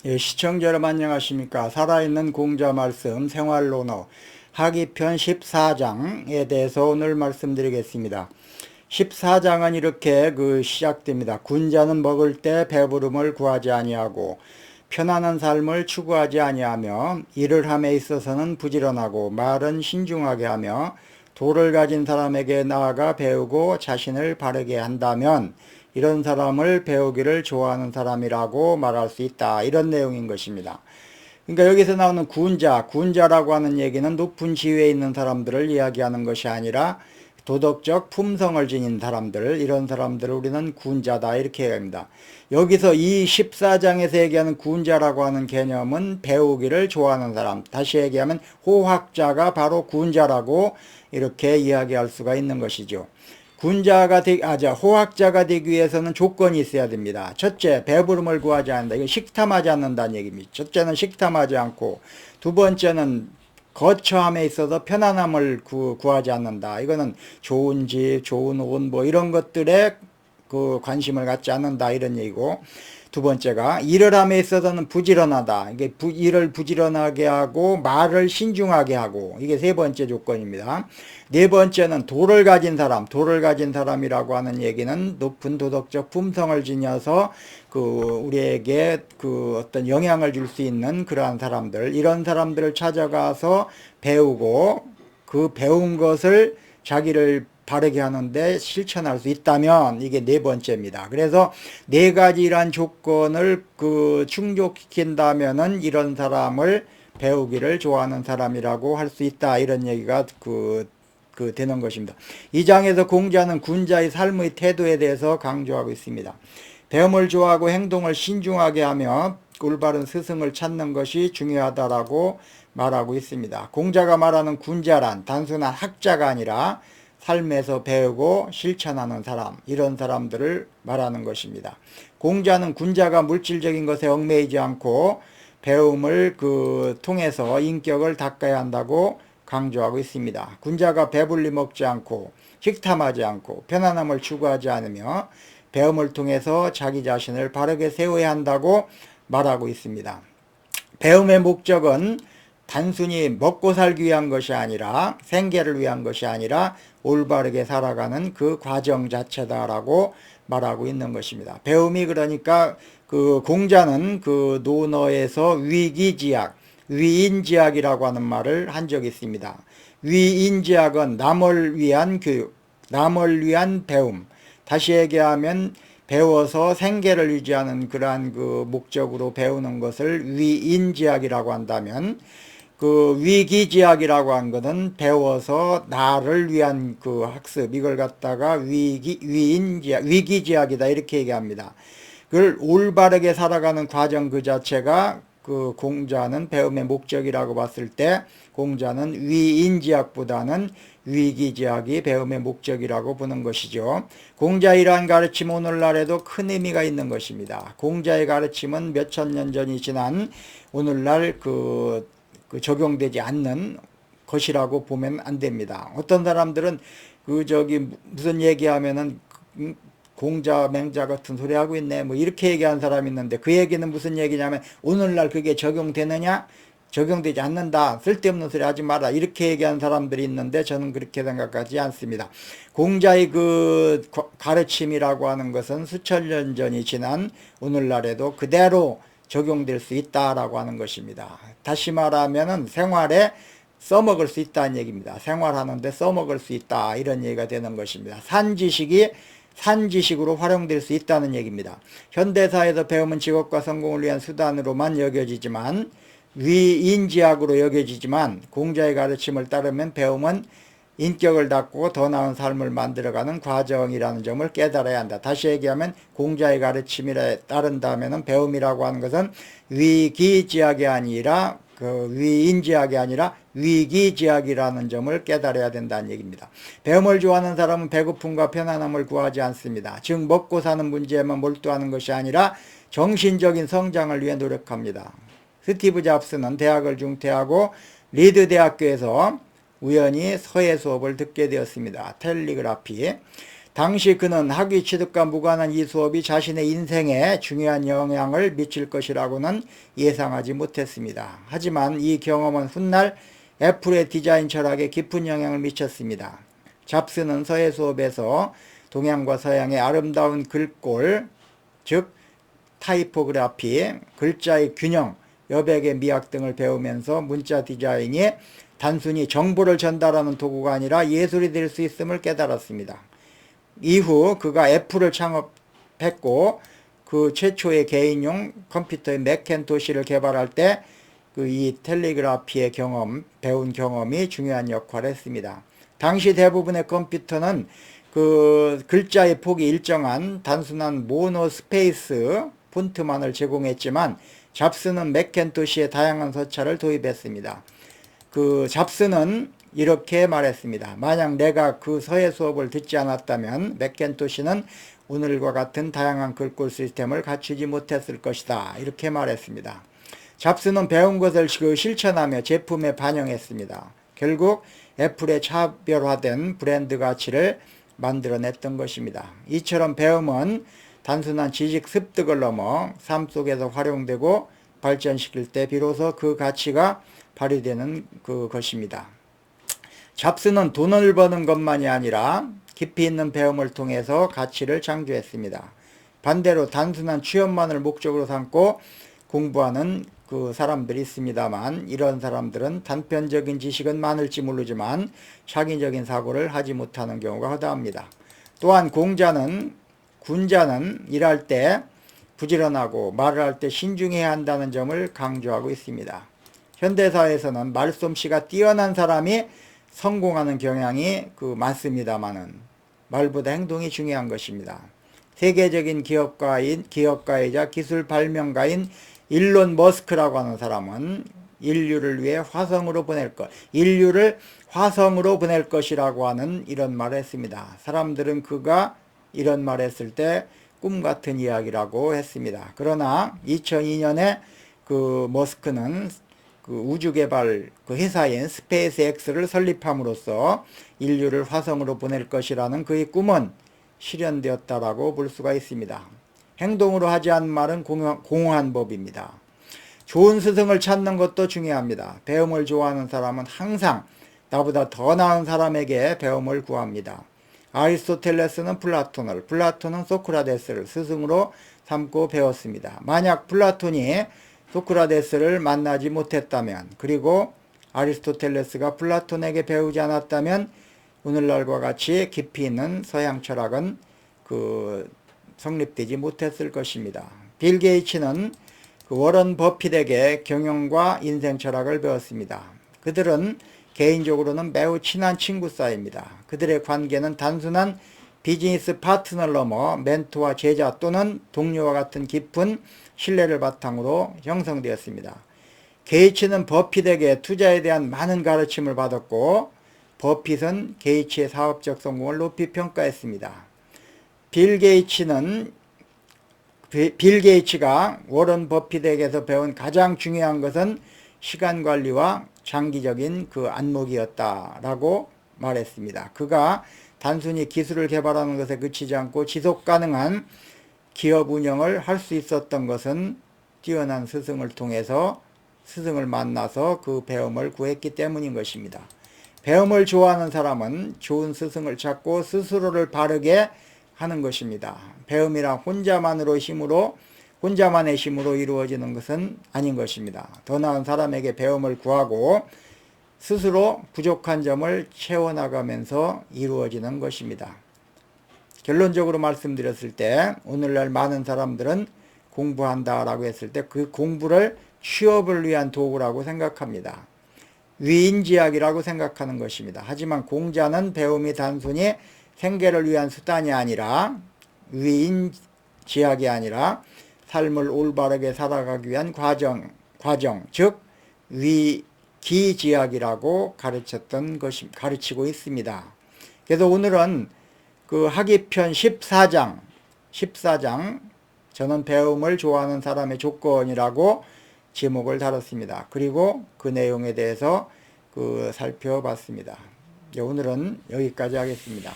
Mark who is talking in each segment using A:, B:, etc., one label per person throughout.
A: 예, 시청자 여러분 안녕하십니까. 살아있는 공자 말씀 생활론어 하기편 14장에 대해서 오늘 말씀드리겠습니다. 14장은 이렇게 시작됩니다. 군자는 먹을 때 배부름을 구하지 아니하고 편안한 삶을 추구하지 아니하며 일을 함에 있어서는 부지런하고 말은 신중하게 하며 도를 가진 사람에게 나아가 배우고 자신을 바르게 한다면 이런 사람을 배우기를 좋아하는 사람이라고 말할 수 있다. 이런 내용인 것입니다. 그러니까 여기서 나오는 군자라고 하는 얘기는 높은 지위에 있는 사람들을 이야기하는 것이 아니라 도덕적 품성을 지닌 사람들, 이런 사람들을 우리는 군자다 이렇게 얘기합니다. 여기서 이 14장에서 얘기하는 군자라고 하는 개념은 배우기를 좋아하는 사람, 다시 얘기하면 호학자가 바로 군자라고 이렇게 이야기할 수가 있는 것이죠. 호학자가 되기 위해서는 조건이 있어야 됩니다. 첫째, 배부름을 구하지 않는다. 이거 식탐하지 않는다는 얘기입니다. 첫째는 식탐하지 않고, 두 번째는 거처함에 있어서 편안함을 구하지 않는다. 이거는 좋은 집, 좋은 옷, 뭐 이런 것들에 관심을 갖지 않는다. 이런 얘기고, 두 번째가 일을 함에 있어서는 부지런하다. 이게 일을 부지런하게 하고 말을 신중하게 하고, 이게 세 번째 조건입니다. 네 번째는 도를 가진 사람이라고 하는 얘기는 높은 도덕적 품성을 지녀서 우리에게 어떤 영향을 줄 수 있는 그러한 사람들, 이런 사람들을 찾아가서 배우고 그 배운 것을 자기를 바르게 하는데 실천할 수 있다면 이게 네 번째입니다. 그래서 네 가지란 조건을 충족시킨다면은 이런 사람을 배우기를 좋아하는 사람이라고 할 수 있다. 이런 얘기가 되는 것입니다. 이 장에서 공자는 군자의 삶의 태도에 대해서 강조하고 있습니다. 배움을 좋아하고 행동을 신중하게 하며 올바른 스승을 찾는 것이 중요하다라고 말하고 있습니다. 공자가 말하는 군자란 단순한 학자가 아니라 삶에서 배우고 실천하는 사람, 이런 사람들을 말하는 것입니다. 공자는 군자가 물질적인 것에 얽매이지 않고 배움을 통해서 인격을 닦아야 한다고 강조하고 있습니다. 군자가 배불리 먹지 않고 식탐하지 않고 편안함을 추구하지 않으며 배움을 통해서 자기 자신을 바르게 세워야 한다고 말하고 있습니다. 배움의 목적은 단순히 먹고 살기 위한 것이 아니라 생계를 위한 것이 아니라 올바르게 살아가는 그 과정 자체다라고 말하고 있는 것입니다. 배움이 그러니까 공자는 논어에서 위기지학, 위인지학이라고 하는 말을 한 적이 있습니다. 위인지학은 남을 위한 교육, 남을 위한 배움, 다시 얘기하면 배워서 생계를 유지하는 그러한 목적으로 배우는 것을 위인지학이라고 한다면, 위기지학이라고 한 것은 배워서 나를 위한 학습, 이걸 갖다가 위기지학이다 이렇게 얘기합니다. 그걸 올바르게 살아가는 과정 그 자체가 공자는 배움의 목적이라고 봤을 때 공자는 위인지학보다는 위기지학이 배움의 목적이라고 보는 것이죠. 공자의 이러한 가르침 오늘날에도 큰 의미가 있는 것입니다. 공자의 가르침은 몇천 년 전이 지난 오늘날 적용되지 않는 것이라고 보면 안 됩니다. 어떤 사람들은 무슨 얘기하면은 공자 맹자 같은 소리 하고 있네 뭐 이렇게 얘기하는 사람이 있는데, 그 얘기는 무슨 얘기냐면 오늘날 그게 적용되느냐, 적용되지 않는다, 쓸데없는 소리 하지 마라, 이렇게 얘기하는 사람들이 있는데 저는 그렇게 생각하지 않습니다. 공자의 가르침이라고 하는 것은 수천 년 전이 지난 오늘날에도 그대로 적용될 수 있다라고 하는 것입니다. 다시 말하면은 생활에 써먹을 수 있다는 얘기입니다. 생활하는데 써먹을 수 있다, 이런 얘기가 되는 것입니다. 산지식으로 활용될 수 있다는 얘기입니다. 현대사에서 배움은 직업과 성공을 위한 수단으로만 여겨지지만, 위인지학으로 여겨지지만, 공자의 가르침을 따르면 배움은 인격을 닦고 더 나은 삶을 만들어가는 과정이라는 점을 깨달아야 한다. 다시 얘기하면 공자의 가르침에 따른다면 배움이라고 하는 것은 위기지학이 아니라 위인지학이 아니라 위기지학이라는 점을 깨달아야 된다는 얘기입니다. 배움을 좋아하는 사람은 배고픔과 편안함을 구하지 않습니다. 즉 먹고 사는 문제에만 몰두하는 것이 아니라 정신적인 성장을 위해 노력합니다. 스티브 잡스는 대학을 중퇴하고 리드 대학교에서 우연히 서예 수업을 듣게 되었습니다. 텔리그라피. 당시 그는 학위 취득과 무관한 이 수업이 자신의 인생에 중요한 영향을 미칠 것이라고는 예상하지 못했습니다. 하지만 이 경험은 훗날 애플의 디자인 철학에 깊은 영향을 미쳤습니다. 잡스는 서예 수업에서 동양과 서양의 아름다운 글꼴, 즉 타이포그래피, 글자의 균형, 여백의 미학 등을 배우면서 문자 디자인이 단순히 정보를 전달하는 도구가 아니라 예술이 될 수 있음을 깨달았습니다. 이후 그가 애플을 창업했고 그 최초의 개인용 컴퓨터인 맥켄토시를 개발할 때 그 이 텔레그라피의 경험, 배운 경험이 중요한 역할을 했습니다. 당시 대부분의 컴퓨터는 그 글자의 폭이 일정한 단순한 모노스페이스 폰트만을 제공했지만 잡스는 맥켄토시의 다양한 서차를 도입했습니다. 그 잡스는 이렇게 말했습니다. 만약 내가 그 서예 수업을 듣지 않았다면 맥켄토시는 오늘과 같은 다양한 글꼴 시스템을 갖추지 못했을 것이다. 이렇게 말했습니다. 잡스는 배운 것을 실천하며 제품에 반영했습니다. 결국 애플의 차별화된 브랜드 가치를 만들어냈던 것입니다. 이처럼 배움은 단순한 지식 습득을 넘어 삶 속에서 활용되고 발전시킬 때 비로소 그 가치가 발휘되는 것입니다. 잡스는 돈을 버는 것만이 아니라 깊이 있는 배움을 통해서 가치를 창조했습니다. 반대로 단순한 취업만을 목적으로 삼고 공부하는 그 사람들이 있습니다만 이런 사람들은 단편적인 지식은 많을지 모르지만 창의적인 사고를 하지 못하는 경우가 허다합니다. 또한 군자는 일할 때 부지런하고 말을 할 때 신중해야 한다는 점을 강조하고 있습니다. 현대사회에서는 말솜씨가 뛰어난 사람이 성공하는 경향이 많습니다만은 말보다 행동이 중요한 것입니다. 세계적인 기업가이자 기술 발명가인 일론 머스크라고 하는 사람은 인류를 화성으로 보낼 것이라고 하는 이런 말을 했습니다. 사람들은 그가 이런 말을 했을 때 꿈같은 이야기라고 했습니다. 그러나 2002년에 그 머스크는 그 우주개발 회사인 스페이스X를 설립함으로써 인류를 화성으로 보낼 것이라는 그의 꿈은 실현되었다라고 볼 수가 있습니다. 행동으로 하지 않은 말은 공허한 법입니다. 좋은 스승을 찾는 것도 중요합니다. 배움을 좋아하는 사람은 항상 나보다 더 나은 사람에게 배움을 구합니다. 아리스토텔레스는 플라톤은 소크라테스를 스승으로 삼고 배웠습니다. 만약 플라톤이 소크라테스를 만나지 못했다면, 그리고 아리스토텔레스가 플라톤에게 배우지 않았다면 오늘날과 같이 깊이 있는 서양 철학은 성립되지 못했을 것입니다. 빌 게이츠는 워런 버핏에게 경영과 인생 철학을 배웠습니다. 그들은 개인적으로는 매우 친한 친구 사이입니다. 그들의 관계는 단순한 비즈니스 파트너를 넘어 멘토와 제자 또는 동료와 같은 깊은 신뢰를 바탕으로 형성되었습니다. 게이츠는 버핏에게 투자에 대한 많은 가르침을 받았고 버핏은 게이츠의 사업적 성공을 높이 평가했습니다. 빌 게이츠가 워런 버핏에게서 배운 가장 중요한 것은 시간관리와 장기적인 안목이었다라고 말했습니다. 그가 단순히 기술을 개발하는 것에 그치지 않고 지속가능한 기업 운영을 할 수 있었던 것은 뛰어난 스승을 만나서 그 배움을 구했기 때문인 것입니다. 배움을 좋아하는 사람은 좋은 스승을 찾고 스스로를 바르게 하는 것입니다. 배움이란 혼자만의 힘으로 이루어지는 것은 아닌 것입니다. 더 나은 사람에게 배움을 구하고 스스로 부족한 점을 채워나가면서 이루어지는 것입니다. 결론적으로 말씀드렸을 때 오늘날 많은 사람들은 공부한다라고 했을 때 그 공부를 취업을 위한 도구라고 생각합니다. 위인지학이라고 생각하는 것입니다. 하지만 공자는 배움이 단순히 생계를 위한 수단이 아니라 위인지학이 아니라 삶을 올바르게 살아가기 위한 과정, 즉 위기지학이라고 가르치고 있습니다. 그래서 오늘은 학위편 14장 저는 배움을 좋아하는 사람의 조건이라고 제목을 달았습니다. 그리고 그 내용에 대해서 살펴봤습니다. 오늘은 여기까지 하겠습니다.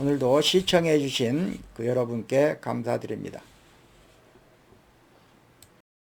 A: 오늘도 시청해 주신 그 여러분께 감사드립니다.